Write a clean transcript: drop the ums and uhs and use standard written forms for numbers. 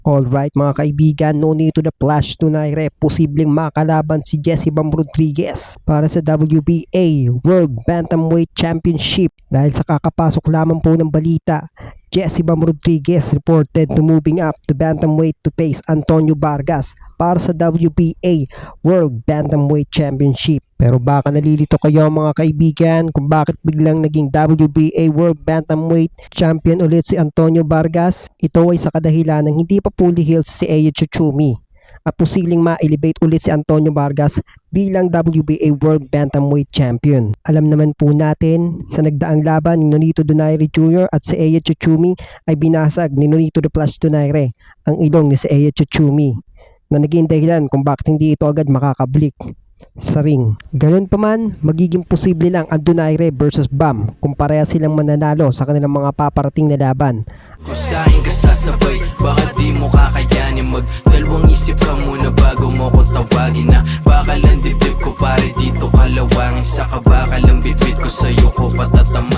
Alright mga kaibigan, no need to the flash Donaire, posibleng makalaban si Jessie Bam Rodriguez para sa WBA World Bantamweight Championship. Dahil sa kakapasok lamang po ng balita, Jessie Bam Rodriguez reported to moving up to bantamweight to face Antonio Vargas para sa WBA World Bantamweight Championship. Pero baka nalilito kayo mga kaibigan kung bakit biglang naging WBA World Bantamweight Champion ulit si Antonio Vargas. Ito ay sa kadahilan ng hindi pa fully healed si Seiya Chuchumi at posibleng ma-elevate ulit si Antonio Vargas bilang WBA World Bantamweight Champion. Alam naman po natin sa nagdaang laban ni Nonito Donaire Jr. at si Seiya Chuchumi ay binasag ni Nonito the Flash Donaire ang ilong ni Seiya Chuchumi na naging dahilan kung bakit hindi ito agad makakablik sa ring. Ganun pa man, magiging posible lang ang Donaire versus Bam kung pareha silang mananalo sa kanilang mga paparating na laban. Kusahin ka sasabay, baka di mo kakayanin. Magdalawang isip ka muna bago mo ko tawagin na baka lang dibdib ko pare dito kalawangin. Saka baka lang bitbit ko sa'yo ko patatam